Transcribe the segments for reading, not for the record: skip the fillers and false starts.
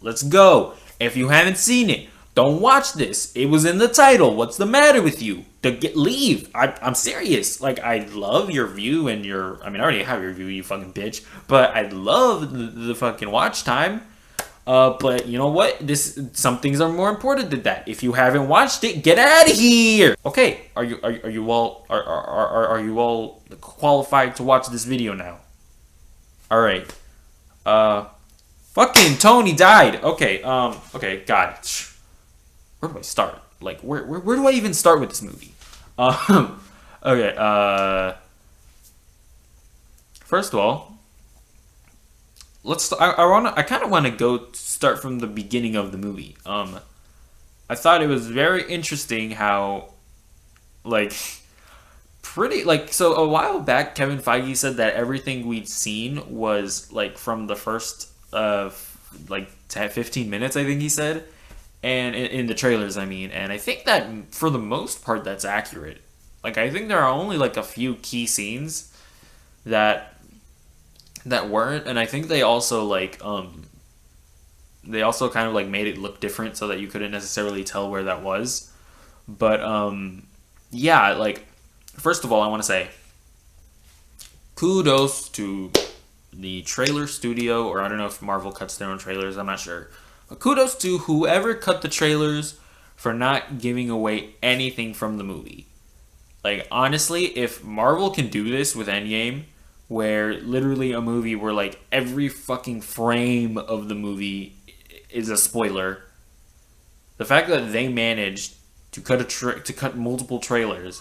Let's go. If you haven't seen it, don't watch this. It was in the title. What's the matter with you? Leave. I'm serious. Like, I love your view and your... I mean, I already have your view, you fucking bitch. But I love the fucking watch time. But you know what? Some things are more important than that. If you haven't watched it, get out of here. Okay, are you all qualified to watch this video now? All right. Fucking Tony died. Okay. Okay. God. Where do I start? Like, where do I even start with this movie? Okay. First of all, I kind of want to go start from the beginning of the movie. I thought it was very interesting how, like, so a while back, Kevin Feige said that everything we'd seen was like from the first 15 minutes, I think he said, and in the trailers, I mean, and I think that for the most part that's accurate. Like, I think there are only like a few key scenes that weren't, and I think they also they also kind of like made it look different so that you couldn't necessarily tell where that was. But yeah, like, first of all, I want to say kudos to the trailer studio, or I don't know if Marvel cuts their own trailers, I'm not sure. But kudos to whoever cut the trailers for not giving away anything from the movie. Like, honestly, if Marvel can do this with Endgame, where literally a movie where like every fucking frame of the movie is a spoiler, the fact that they managed to cut multiple trailers,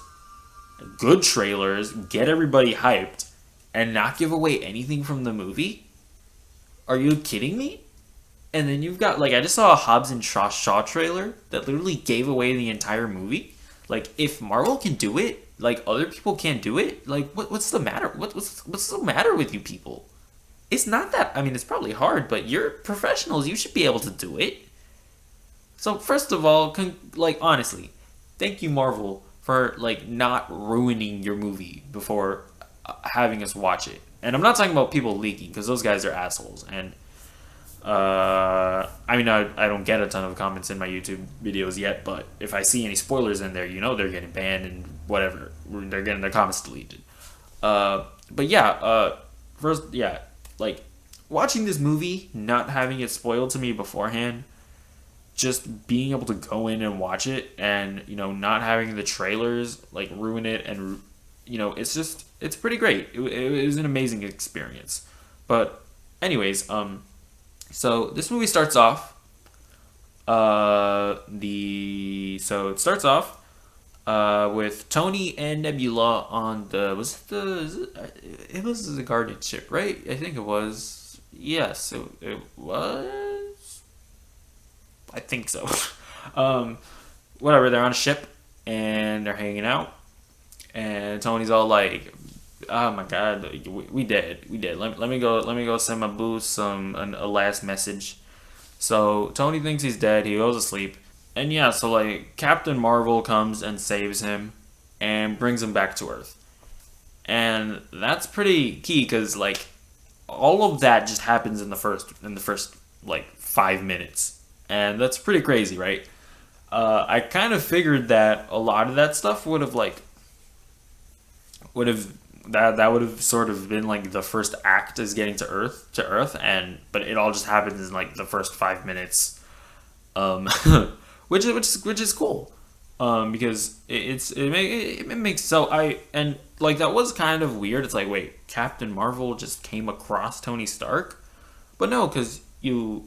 good trailers, get everybody hyped, and not give away anything from the movie? Are you kidding me? And then you've got, like, I just saw a Hobbs and Shaw trailer that literally gave away the entire movie. Like, if Marvel can do it, like, other people can't do it? Like, what's the matter? What's the matter with you people? It's not that, I mean, it's probably hard, but you're professionals. You should be able to do it. So, first of all, like, honestly, thank you, Marvel, for, like, not ruining your movie before having us watch it. And I'm not talking about people leaking, because those guys are assholes. And, I mean, I don't get a ton of comments in my YouTube videos yet, but if I see any spoilers in there, you know they're getting banned and whatever. They're getting their comments deleted. But yeah, first, yeah, like, watching this movie, not having it spoiled to me beforehand, just being able to go in and watch it, and, you know, not having the trailers, like, ruin it, and, you know, it's pretty great. It was an amazing experience. But, anyways, so this movie starts off, it starts off with Tony and Nebula on it was the Guardian ship, right? I think it was. Yes, it was. I think so. Whatever. They're on a ship and they're hanging out, and Tony's all like, "Oh my God, we dead. Let me go send my boo a last message." So Tony thinks he's dead. He goes to sleep. And yeah, so like Captain Marvel comes and saves him and brings him back to Earth. And that's pretty key because like all of that just happens in the first like 5 minutes. And that's pretty crazy, right? I kind of figured that a lot of that stuff would have sort of been like the first act is getting to Earth, but it all just happens in like the first 5 minutes. Which is cool, because it makes and like that was kind of weird. It's like, wait, Captain Marvel just came across Tony Stark, but no, because the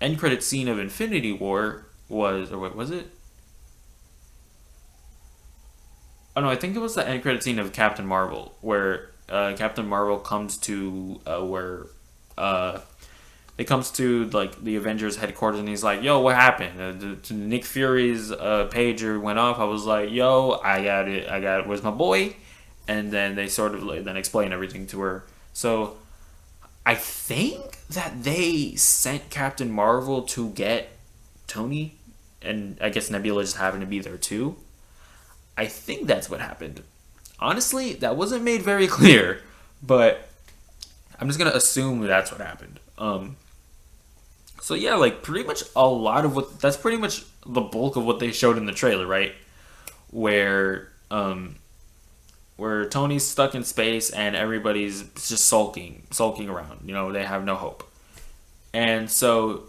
end credit scene of Infinity War was it? Oh no, I think it was the end credit scene of Captain Marvel where Captain Marvel comes to it comes to like the Avengers headquarters, and he's like, "Yo, what happened?" Nick Fury's pager went off. I was like, "Yo, I got it. Where's my boy?" And then they sort of then explain everything to her. So I think that they sent Captain Marvel to get Tony, and I guess Nebula just happened to be there too. I think that's what happened. Honestly, that wasn't made very clear, but I'm just gonna assume that's what happened. So yeah, like pretty much a lot of what that's pretty much the bulk of what they showed in the trailer, right? Where where Tony's stuck in space and everybody's just sulking around. You know, they have no hope. And so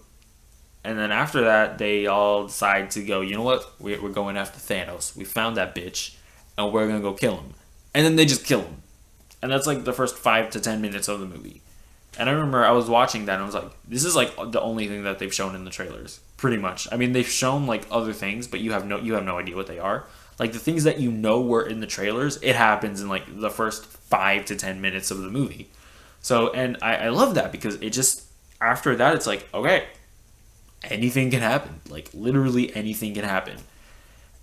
and then after that, they all decide to go, you know what? We're going after Thanos. We found that bitch, and we're going to go kill him. And then they just kill him. And that's like the first 5 to 10 minutes of the movie. And I remember I was watching that and I was like, this is like the only thing that they've shown in the trailers. Pretty much. I mean, they've shown like other things, but you have no idea what they are. Like the things that you know were in the trailers, it happens in like the first 5 to 10 minutes of the movie. So, and I love that because it just, after that, it's like, okay, anything can happen. Like literally anything can happen.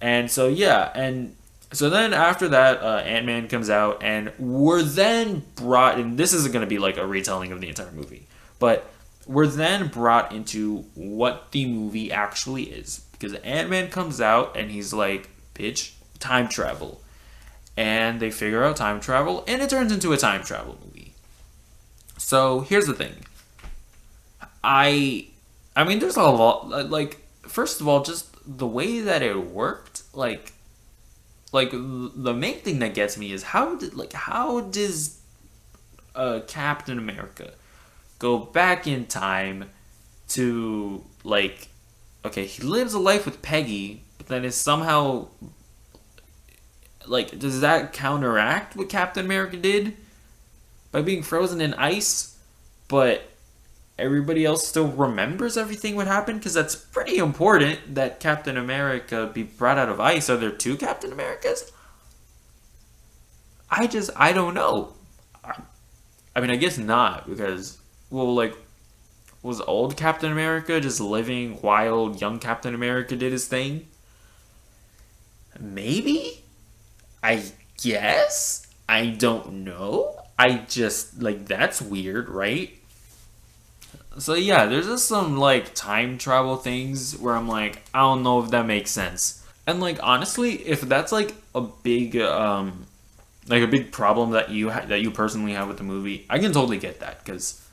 And so yeah, and so then after that, Ant-Man comes out, and we're then brought in. This isn't going to be like a retelling of the entire movie, but we're then brought into what the movie actually is, because Ant-Man comes out and he's like, "Bitch, time travel," and they figure out time travel, and it turns into a time travel movie. So here's the thing. I I mean, there's a lot. Like, first of all, just the way that it worked. Like the main thing that gets me is how does Captain America go back in time to like, okay, he lives a life with Peggy, but then is somehow like, does that counteract what Captain America did by being frozen in ice? But everybody else still remembers everything what happened, because that's pretty important that Captain America be brought out of ice. Are there two Captain Americas? I don't know. I mean, I guess not, because, well, like, was old Captain America just living while young Captain America did his thing? Maybe? I guess? I don't know. I just, like, that's weird, right? So yeah, there's just some like time travel things where I'm like, I don't know if that makes sense. And like honestly, if that's like a big problem that that you personally have with the movie, I can totally get that, cuz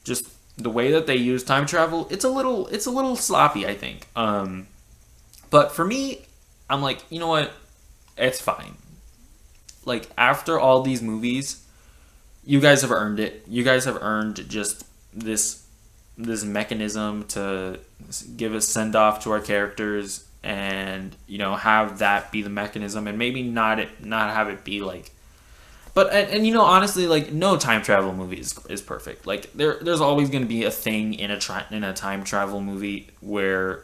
just the way that they use time travel, it's a little sloppy, I think. But for me, I'm like, you know what? It's fine. Like after all these movies, you guys have earned it. You guys have earned just this mechanism to give a send off to our characters, and you know, have that be the mechanism, and maybe not have it be like, but and you know, honestly, like no time travel movie is perfect. Like there's always going to be a thing in a time travel movie where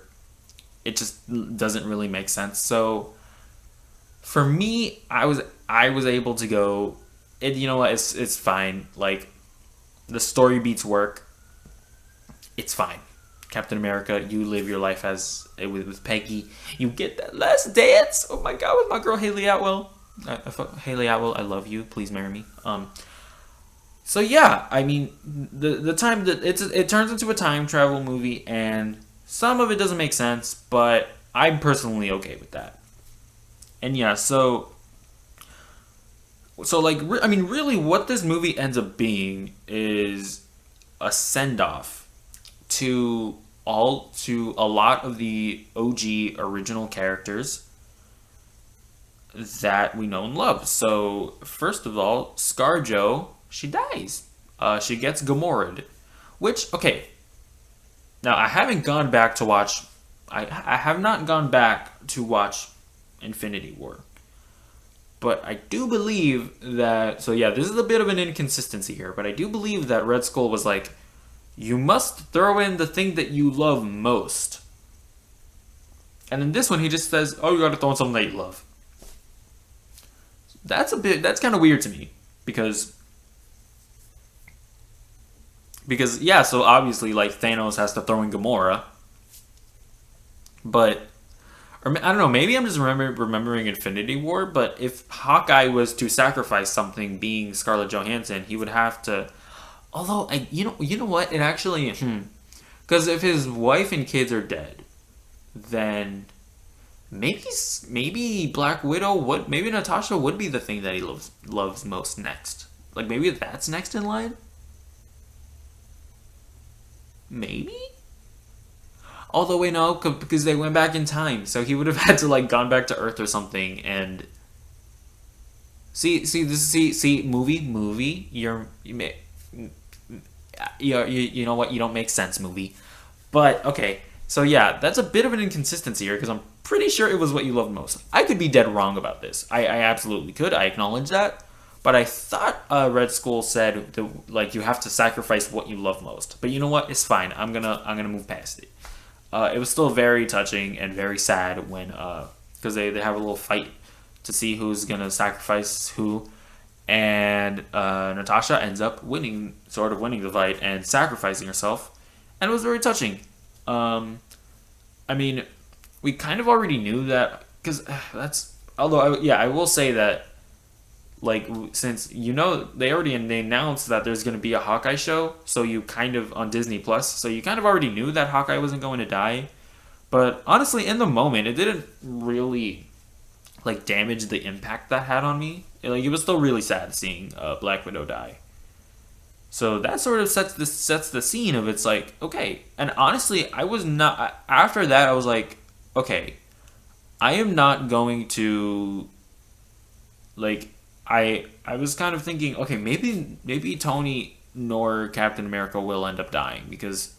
it just doesn't really make sense. So for me, I was able to go, it, you know what, it's fine. Like the story beats work. It's fine. Captain America, you live your life as with Peggy. You get that last dance. Oh my god, with my girl Haley Atwell. Haley Atwell, I love you. Please marry me. So yeah, I mean, the time that it turns into a time travel movie, and some of it doesn't make sense, but I'm personally okay with that. And yeah, so like, I mean, really, what this movie ends up being is a send off to a lot of the OG original characters that we know and love. So first of all, ScarJo, she dies. She gets Gamoraed, which, okay. Now I haven't gone back to watch. I have not gone back to watch Infinity War, but I do believe that. So yeah, this is a bit of an inconsistency here, but I do believe that Red Skull was like, you must throw in the thing that you love most. And in this one, he just says, oh, you gotta throw in something that you love. That's kind of weird to me. Because, yeah, so obviously, like, Thanos has to throw in Gamora. But, or I don't know, maybe I'm just remembering Infinity War, but if Hawkeye was to sacrifice something, being Scarlett Johansson, he would have to. Although, you know what? It actually, because if his wife and kids are dead, then maybe Black Widow would, maybe Natasha would be the thing that he loves most next. Like maybe that's next in line. Maybe. Although wait, no, because they went back in time, so he would have had to like gone back to Earth or something. And see, movie. You know what? You don't make sense, movie. But okay, so yeah, that's a bit of an inconsistency here because I'm pretty sure it was what you loved most. I could be dead wrong about this. I absolutely could. I acknowledge that. But I thought Red Skull said that, like, you have to sacrifice what you love most. But you know what? It's fine. I'm gonna move past it. It was still very touching and very sad when because they have a little fight to see who's gonna sacrifice who, and Natasha ends up winning, sort of winning the fight and sacrificing herself, and it was very touching. I mean, we kind of already knew that because that's although I will say that like since they already they announced that there's going to be a Hawkeye show, so you kind of on Disney Plus, so you kind of already knew that Hawkeye wasn't going to die. But honestly, in the moment, it didn't really like damage the impact that had on me. It was still really sad seeing Black Widow die. So that sort of sets the scene of it's like okay. And honestly, I was not after that. I was like okay, I am not going to like I was kind of thinking, okay, maybe Tony nor Captain America will end up dying because,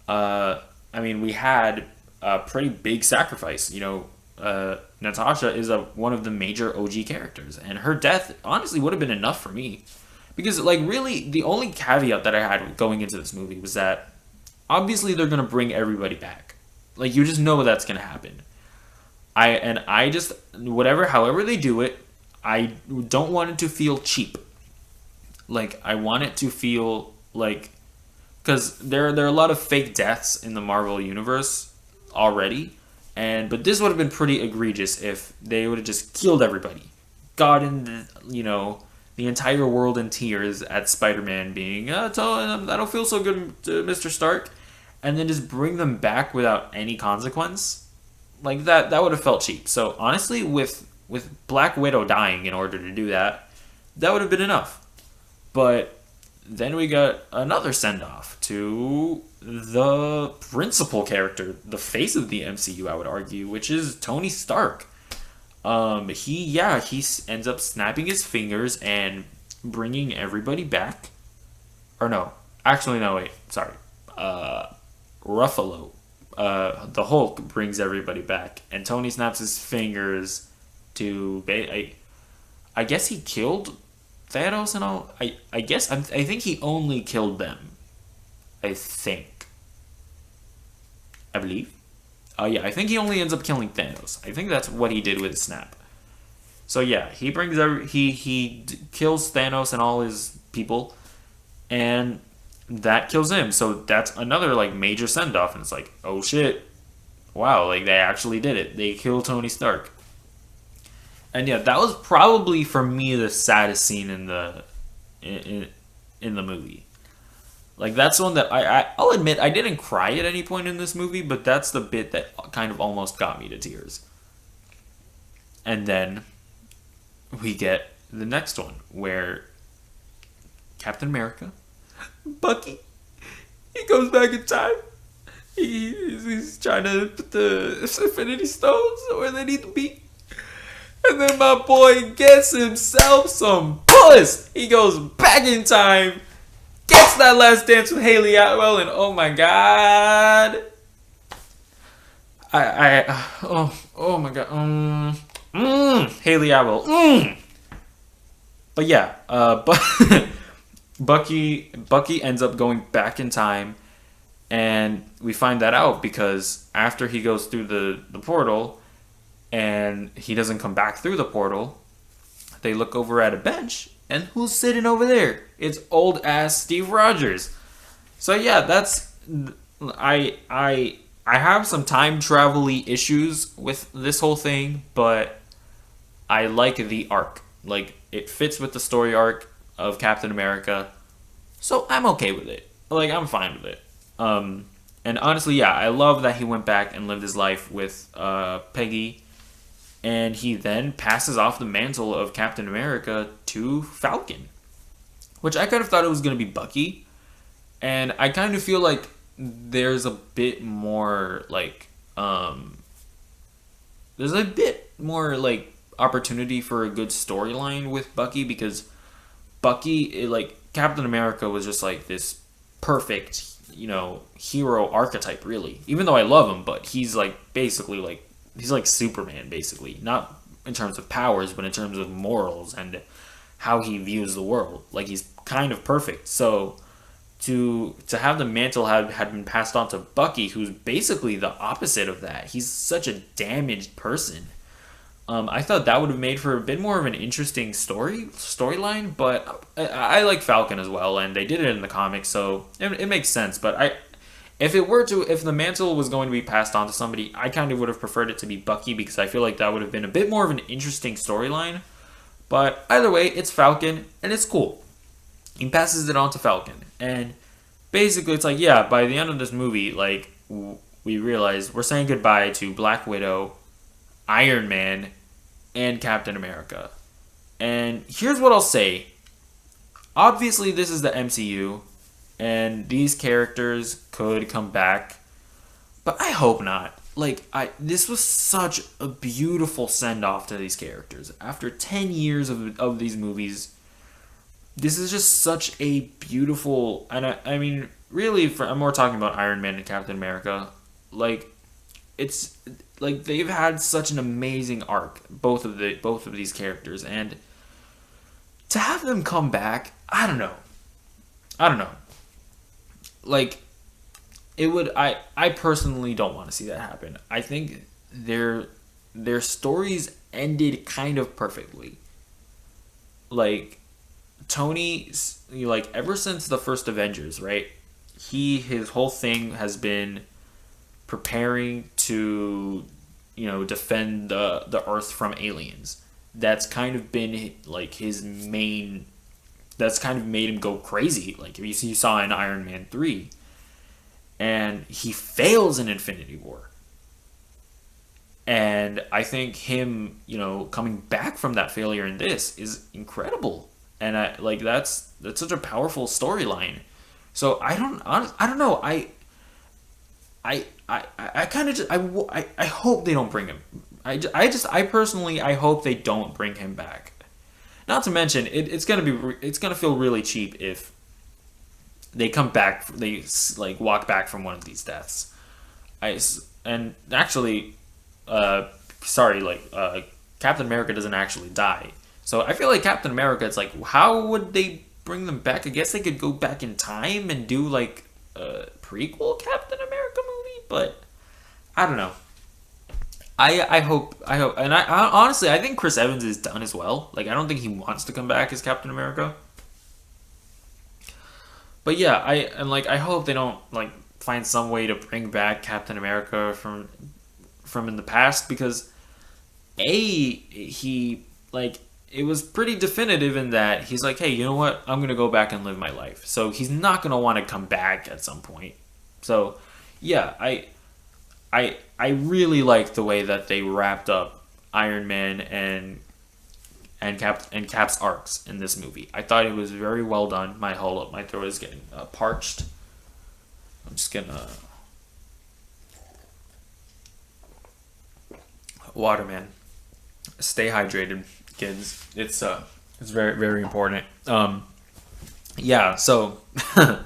I mean, we had a pretty big sacrifice. Natasha is one of the major OG characters, and her death honestly would have been enough for me, because like really the only caveat that I had going into this movie was that obviously they're gonna bring everybody back, like you just know that's gonna happen. I just however they do it. I don't want it to feel cheap. Like, I want it to feel like... Because there are a lot of fake deaths in the Marvel Universe already. But this would have been pretty egregious if they would have just killed everybody. Gotten, the entire world in tears at Spider-Man being, I don't feel so good, Mr. Stark. And then just bring them back without any consequence. Like, that would have felt cheap. So, honestly, with Black Widow dying in order to do that, that would have been enough. But then we got another send-off to the principal character, the face of the MCU, I would argue, which is Tony Stark. He ends up snapping his fingers and bringing everybody back. Or no, actually no, wait, sorry. Ruffalo, the Hulk, brings everybody back, and Tony snaps his fingers to I guess he killed Thanos and all. I think he only killed them. I believe. Yeah, I think he only ends up killing Thanos. I think that's what he did with his snap. So yeah, he brings he kills Thanos and all his people, and that kills him. So that's another like major send off, and it's like, oh shit, wow, like they actually did it. They killed Tony Stark. And yeah, that was probably for me the saddest scene in the movie. Like that's one that I'll admit I didn't cry at any point in this movie, but that's the bit that kind of almost got me to tears. And then we get the next one where Captain America, Bucky, he goes back in time. He's trying to put the Infinity Stones where they need to be. And then my boy gets himself some puss. He goes back in time, gets that last dance with Haley Atwell, and oh my god. Oh my god. Haley Atwell. But yeah, but Bucky ends up going back in time, and we find that out because after he goes through the portal, and he doesn't come back through the portal, they look over at a bench, and who's sitting over there? It's old ass Steve Rogers. So yeah, that's I have some time travel-y issues with this whole thing, but I like the arc. Like it fits with the story arc of Captain America, so I'm okay with it. Like I'm fine with it. And honestly, yeah, I love that he went back and lived his life with Peggy. And he then passes off the mantle of Captain America to Falcon. Which I kind of thought it was going to be Bucky. And I kind of feel like there's a bit more like there's a bit more like opportunity for a good storyline with Bucky, because like Captain America was just like this perfect, hero archetype, really. Even though I love him, but he's like basically like he's like Superman, basically. Not in terms of powers, but in terms of morals and how he views the world. Like he's kind of perfect. So to have the mantle had been passed on to Bucky, who's basically the opposite of that. He's such a damaged person. I thought that would have made for a bit more of an interesting storyline, but I like Falcon as well, and they did it in the comics, so it makes sense. But if the mantle was going to be passed on to somebody, I kind of would have preferred it to be Bucky, because I feel like that would have been a bit more of an interesting storyline. But either way, it's Falcon, and it's cool. He passes it on to Falcon, and basically it's like, yeah, by the end of this movie, like we realize we're saying goodbye to Black Widow, Iron Man, and Captain America. And here's what I'll say. Obviously, this is the MCU, and these characters could come back, but I hope not. Like, this was such a beautiful send-off to these characters. After 10 years of these movies, this is just such a beautiful... And I mean, really, I'm more talking about Iron Man and Captain America. Like, it's... Like, they've had such an amazing arc, both of these characters, and to have them come back, I don't know. Like, it would... I personally don't want to see that happen. I think their stories ended kind of perfectly. Like, Tony, like, ever since the first Avengers, right? His whole thing has been preparing to, defend the Earth from aliens. That's kind of been like his main. That's kind of made him go crazy. Like you saw in Iron Man 3, and he fails in Infinity War. And I think him, coming back from that failure in this is incredible. And that's such a powerful storyline. So I don't know. I kind of just I hope they don't bring him. I personally I hope they don't bring him back. Not to mention it's gonna feel really cheap if they come back, they like walk back from one of these deaths. And actually, Captain America doesn't actually die. So I feel like Captain America, it's like, how would they bring them back? I guess they could go back in time and do like a prequel Captain America movie, but I don't know. I hope, and I honestly, I think Chris Evans is done as well. Like, I don't think he wants to come back as Captain America. But yeah, I hope they don't like find some way to bring back Captain America from in the past, because he like it was pretty definitive in that he's like, hey, you know what? I'm gonna go back and live my life. So he's not gonna want to come back at some point. So yeah, I really like the way that they wrapped up Iron Man and Cap's arcs in this movie. I thought it was very well done. My throat is getting parched. I'm just gonna water, man. Stay hydrated, kids. It's very very important. Yeah. So I'm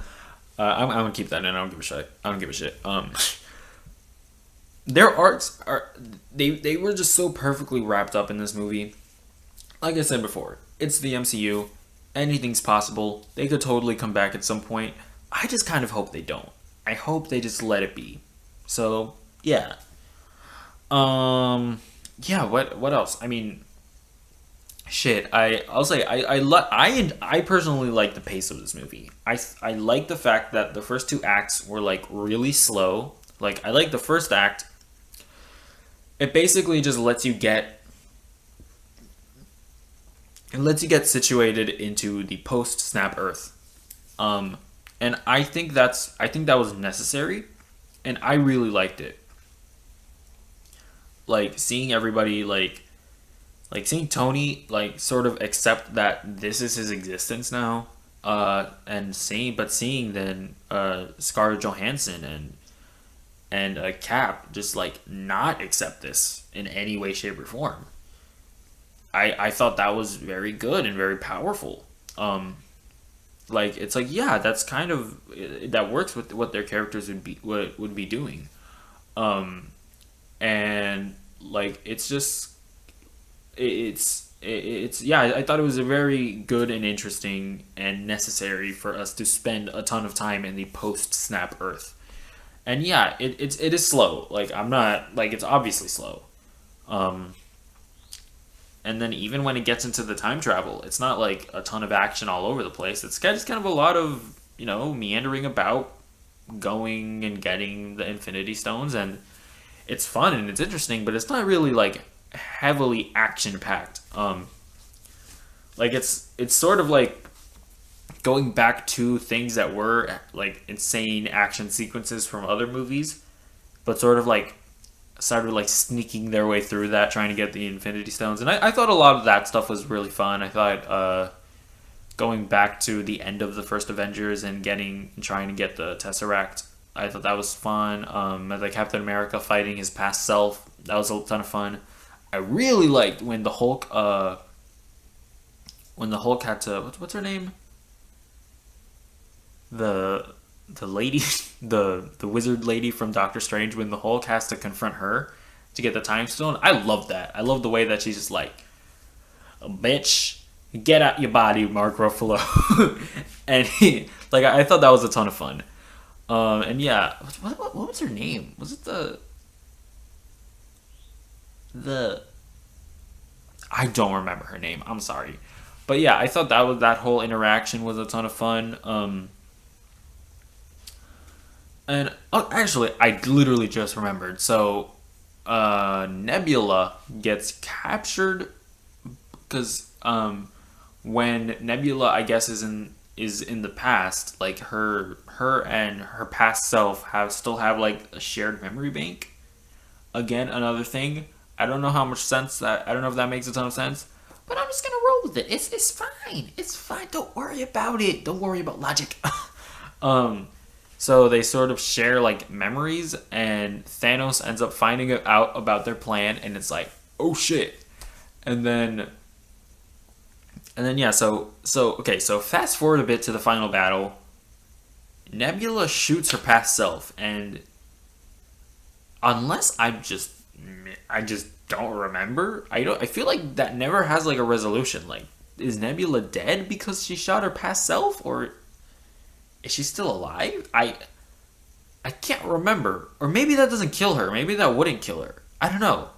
gonna keep that in. I don't give a shit. Their arcs they were just so perfectly wrapped up in this movie. Like I said before, it's the MCU. Anything's possible. They could totally come back at some point. I just kind of hope they don't. I hope they just let it be. So yeah. Yeah. What else? I mean, shit. I'll say I personally like the pace of this movie. I like the fact that the first two acts were like really slow. Like, I like the first act. It basically just lets you get situated into the post-snap Earth. And I think that was necessary, and I really liked it. Like, seeing everybody like seeing Tony like sort of accept that this is his existence now. Seeing then Scarlett Johansson and Cap just like not accept this in any way, shape, or form. I thought that was very good and very powerful. Like it's like yeah, that's kind of that works with what their characters would be doing. Um, and like it's just it's yeah, I thought it was a very good and interesting and necessary for us to spend a ton of time in the post snap Earth. And yeah, it is slow. Like I'm not like it's obviously slow. Um, and then even when it gets into the time travel, it's not like a ton of action all over the place. It's just kind of a lot of meandering about, going and getting the Infinity Stones, and it's fun and it's interesting, but it's not really like heavily action packed. Like it's sort of like going back to things that were like insane action sequences from other movies, but sort of like started like sneaking their way through that, trying to get the Infinity Stones. And I thought a lot of that stuff was really fun. I thought going back to the end of the first Avengers and trying to get the Tesseract, I thought that was fun. Like Captain America fighting his past self, that was a ton of fun. I really liked when the Hulk had to what's her name, the lady, the wizard lady from Doctor Strange, when the Hulk has to confront her to get the time stone. I love that. I love the way that she's just like, bitch, get out your body, Mark Ruffalo. And like I thought that was a ton of fun. And yeah, what was her name? Was it the I don't remember her name. I'm sorry, but yeah, I thought that whole interaction was a ton of fun. And oh, actually, I literally just remembered. So, Nebula gets captured because when Nebula, I guess, is in the past, like her and her past self still have like a shared memory bank. Again, another thing. I don't know how much sense that. I don't know if that makes a ton of sense, but I'm just gonna roll with it. It's fine. It's fine. Don't worry about it. Don't worry about logic. um. So they sort of share like memories, and Thanos ends up finding out about their plan, and it's like, oh shit. And then yeah, so okay, so fast forward a bit to the final battle. Nebula shoots her past self, and unless I just don't remember. I feel like that never has like a resolution. Like, is Nebula dead because she shot her past self, or is she still alive? I can't remember. Or maybe that doesn't kill her. Maybe that wouldn't kill her. I don't know.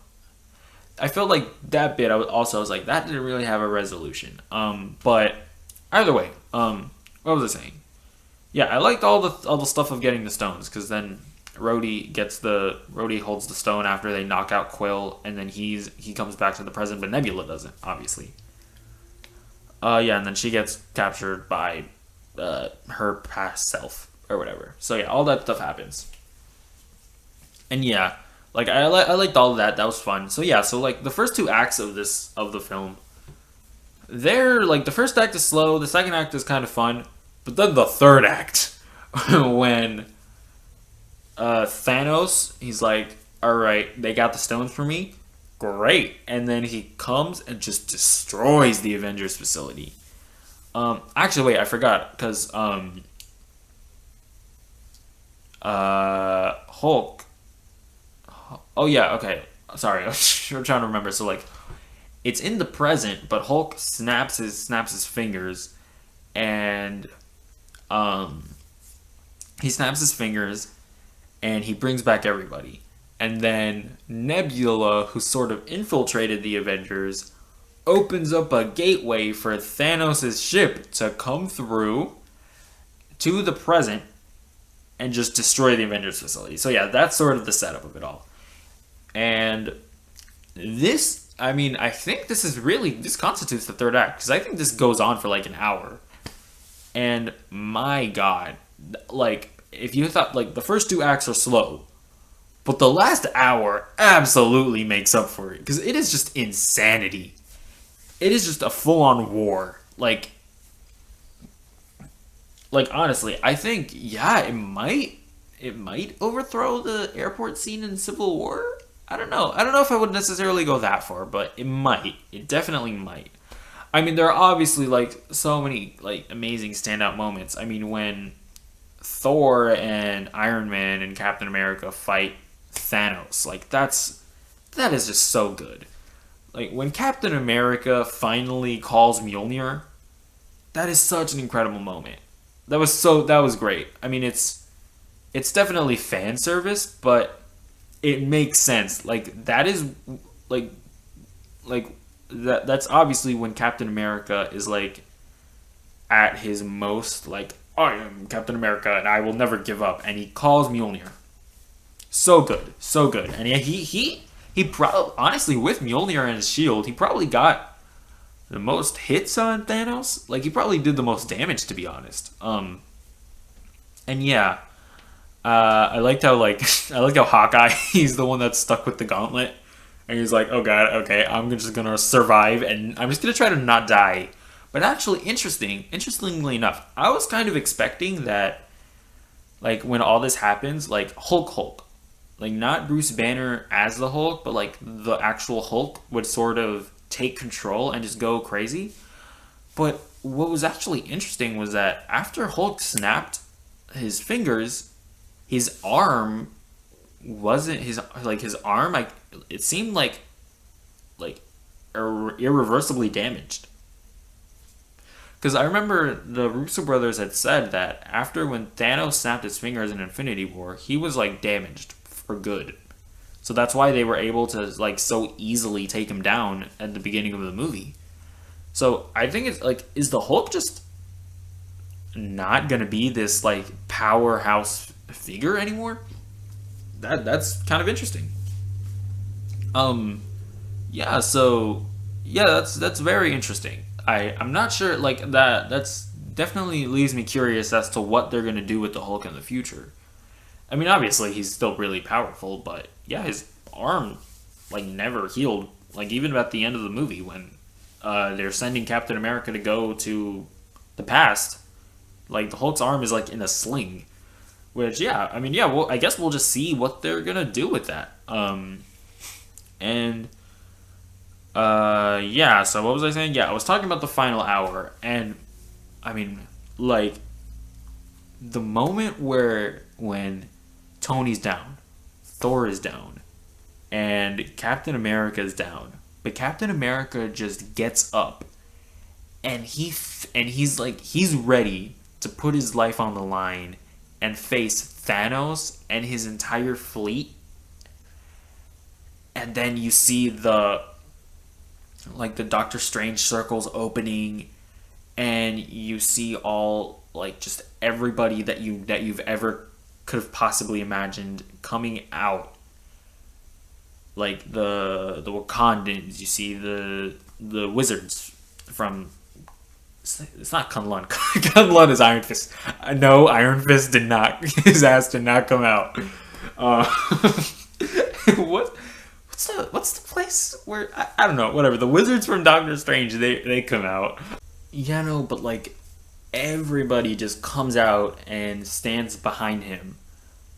I felt like that bit. I was like, that didn't really have a resolution. But either way, what was I saying? Yeah, I liked all the stuff of getting the stones, because then Rhodey holds the stone after they knock out Quill, and then he comes back to the present, but Nebula doesn't, obviously. Yeah, and then she gets captured by her past self or whatever. So yeah, all that stuff happens. And yeah, like I liked all of that. That was fun. So yeah, so like the first two acts of the film, they're like, the first act is slow, the second act is kind of fun, but then the third act, when Thanos, he's like, all right, they got the stones for me, great, and then he comes and just destroys the Avengers facility. Actually, wait, I forgot, because Hulk. Oh yeah, okay. Sorry, I'm trying to remember. So like, it's in the present, but Hulk snaps his fingers, and he snaps his fingers, and he brings back everybody. And then Nebula, who sort of infiltrated the Avengers, opens up a gateway for Thanos' ship to come through to the present and just destroy the Avengers facility. So yeah, that's sort of the setup of it all. And this, I mean, I think this constitutes the third act, because I think this goes on for like an hour. And my God, like, if you thought, like, the first two acts are slow, but the last hour absolutely makes up for it, because it is just insanity. It is just a full-on war. Like, like honestly, I think yeah, it might overthrow the airport scene in Civil War. I don't know. I don't know if I would necessarily go that far, but it might. It definitely might. I mean, there are obviously like so many like amazing standout moments. I mean, when Thor and Iron Man and Captain America fight Thanos, like that is just so good. Like when Captain America finally calls Mjolnir, that is such an incredible moment. That was great. I mean, it's definitely fan service, but it makes sense. Like that is like like that's obviously when Captain America is like at his most like I am Captain America and I will never give up, and he calls Mjolnir. So good, so good, and yeah, he probably honestly with Mjolnir and his shield, he probably got the most hits on Thanos. Like he probably did the most damage, to be honest. And yeah, I liked how like I liked how Hawkeye he's the one that's stuck with the gauntlet, and he's like, oh god, okay, I'm just gonna survive, and I'm just gonna try to not die. But actually, interestingly enough, I was kind of expecting that, like when all this happens, like Hulk, like not Bruce Banner as the Hulk, but like the actual Hulk would sort of take control and just go crazy. But what was actually interesting was that after Hulk snapped his fingers, his arm wasn't his arm. Like it seemed like irreversibly damaged. Because I remember the Russo brothers had said that after when Thanos snapped his fingers in Infinity War, he was like damaged for good. So that's why they were able to like so easily take him down at the beginning of the movie. So I think it's like, is the Hulk just not gonna be this like powerhouse figure anymore? That's kind of interesting. Um, yeah. So yeah, that's very interesting. I'm not sure like that. That's definitely leaves me curious as to what they're gonna do with the Hulk in the future. I mean, obviously he's still really powerful, but yeah, his arm like never healed. Like even at the end of the movie when they're sending Captain America to go to the past, like the Hulk's arm is like in a sling. Which yeah, I mean yeah, well I guess we'll just see what they're gonna do with that. And yeah, so what was I saying? Yeah, I was talking about the final hour, and I mean like the moment where when Tony's down, Thor is down, and Captain America is down, but Captain America just gets up, and he's like he's ready to put his life on the line and face Thanos and his entire fleet, and then you see the Doctor Strange circles opening, and you see all like just everybody that you've ever could have possibly imagined coming out, like the Wakandans. You see the wizards from. It's not Kunlun. Kunlun is Iron Fist. No, Iron Fist did not. His ass did not come out. Uh, what's the place where I don't know. Whatever, the wizards from Doctor Strange, they come out. Yeah, no, but like everybody just comes out and stands behind him.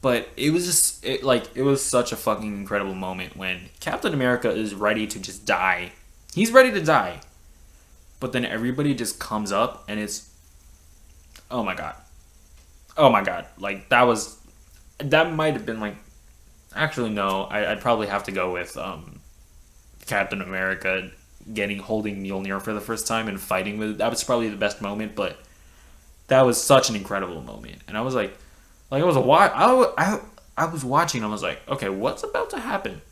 But it was just it was such a fucking incredible moment when Captain America is ready to just die. He's ready to die. But then everybody just comes up and it's oh my god. Oh my god. Like that might have been like actually no, I'd probably have to go with Captain America holding Mjolnir for the first time and fighting with it. That was probably the best moment, but that was such an incredible moment. And I was like I was I was watching and I was like, okay, what's about to happen?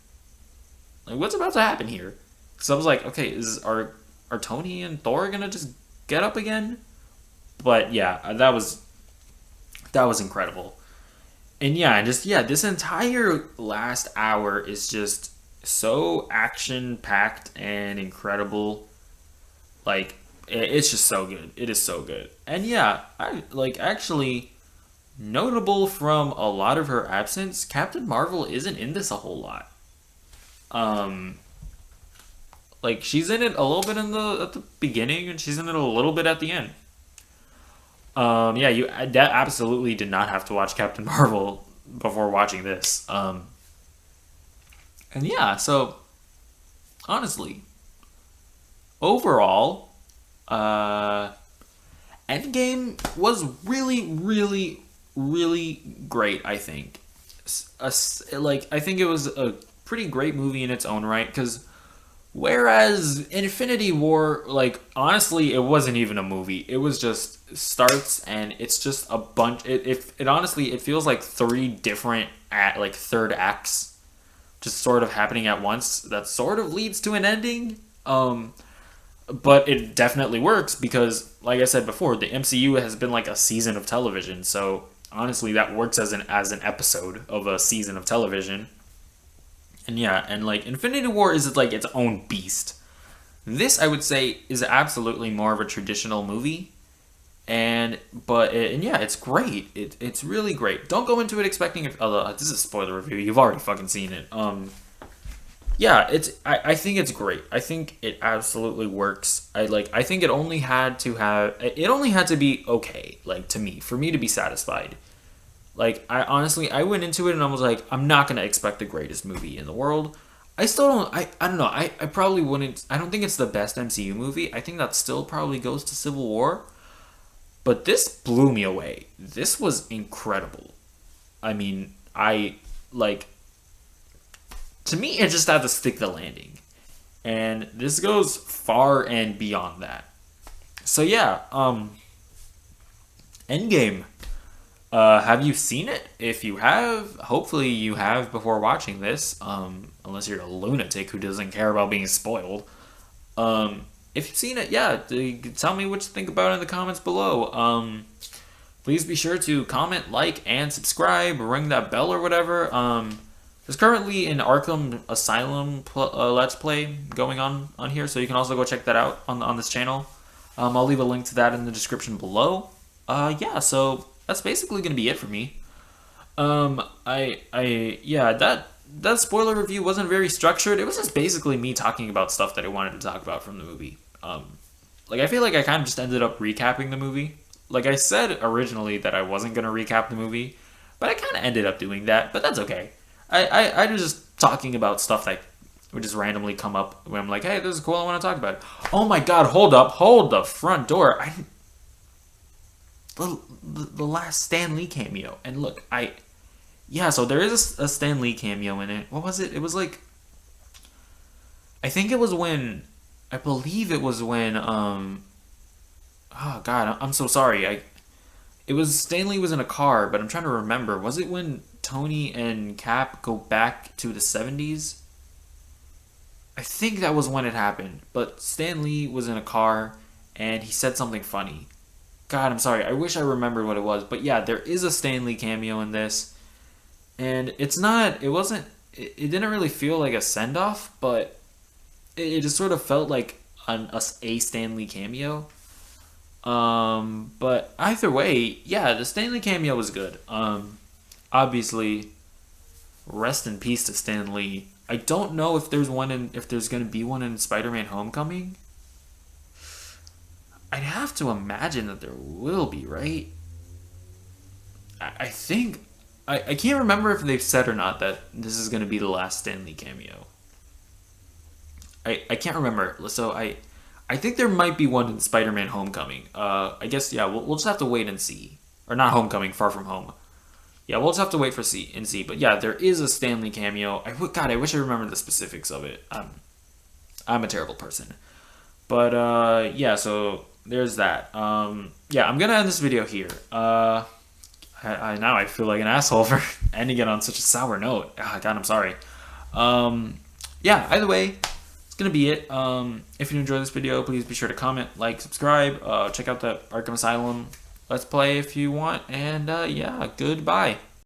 Like what's about to happen here? So I was like, okay, are Tony and Thor gonna just get up again? But yeah, that was incredible. And yeah, this entire last hour is just so action packed and incredible. Like it's just so good. It is so good. And yeah, I like actually notable from a lot of her absence, Captain Marvel isn't in this a whole lot. Um like she's in it a little bit at the beginning and she's in it a little bit at the end. Yeah, you that absolutely did not have to watch Captain Marvel before watching this. And yeah, so honestly, overall, uh, Endgame was really, really, really great. I think, like I think it was a pretty great movie in its own right. Because whereas Infinity War, like honestly, it wasn't even a movie. It was just starts and it's just a bunch. It honestly it feels like three different like third acts just sort of happening at once. That sort of leads to an ending. But it definitely works because, like I said before, the MCU has been like a season of television. So honestly, that works as an episode of a season of television. And yeah, and like Infinity War is like its own beast. This I would say is absolutely more of a traditional movie, and yeah, it's great. It's really great. Don't go into it expecting it. Although this is a spoiler review, you've already fucking seen it. Yeah, I think it's great. I think it absolutely works. I think it only had to be okay, like to me, for me to be satisfied. Like I honestly I went into it and I was like, I'm not gonna expect the greatest movie in the world. I still don't I don't know, I probably wouldn't I don't think it's the best MCU movie. I think that still probably goes to Civil War. But this blew me away. This was incredible. I mean, I like to me it just had to stick the landing. And this goes far and beyond that. So yeah, Endgame. Have you seen it? If you have, hopefully you have before watching this. Unless you're a lunatic who doesn't care about being spoiled. If you've seen it, yeah, tell me what you think about it in the comments below. Please be sure to comment, like, and subscribe, ring that bell or whatever. There's currently an Arkham Asylum Let's Play going on here, so you can also go check that out on this channel. I'll leave a link to that in the description below. So that's basically gonna be it for me. Yeah, that spoiler review wasn't very structured. It was just basically me talking about stuff that I wanted to talk about from the movie. Like I feel like I kind of just ended up recapping the movie. Like I said originally that I wasn't gonna recap the movie, but I kind of ended up doing that. But that's okay. I was just talking about stuff that would just randomly come up when I'm like, hey, this is cool. I want to talk about it. Oh my god, hold the front door. The last Stan Lee cameo, and look, yeah, so there is a Stan Lee cameo in it. What was it? It was like, I think it was when, I believe it was when, oh god, I'm so sorry. It was Stan Lee was in a car, but I'm trying to remember. Was it when Tony and Cap go back to the 70s? I think that was when it happened. But Stan Lee was in a car, and he said something funny. God, I'm sorry. I wish I remembered what it was. But yeah, there is a Stan Lee cameo in this. And it didn't really feel like a send-off, but it just sort of felt like a Stan Lee cameo. But either way, yeah, the Stan Lee cameo was good. Obviously, rest in peace to Stan Lee. I don't know if there's gonna be one in Spider-Man: Homecoming. I'd have to imagine that there will be, right? I think I can't remember if they've said or not that this is gonna be the last Stan Lee cameo. I can't remember. So I think there might be one in Spider-Man: Homecoming. I guess yeah. We'll just have to wait and see, or not Homecoming, Far From Home. Yeah, we'll just have to wait for see and see. But yeah, there is a Stan Lee cameo. God, I wish I remembered the specifics of it. I'm a terrible person. But yeah, so there's that. Yeah, I'm gonna end this video here. Now I feel like an asshole for ending it on such a sour note. Ah, God, I'm sorry. Yeah, either way, it's gonna be it. If you enjoyed this video, please be sure to comment, like, subscribe. Check out the Arkham Asylum Let's Play if you want. And yeah, goodbye.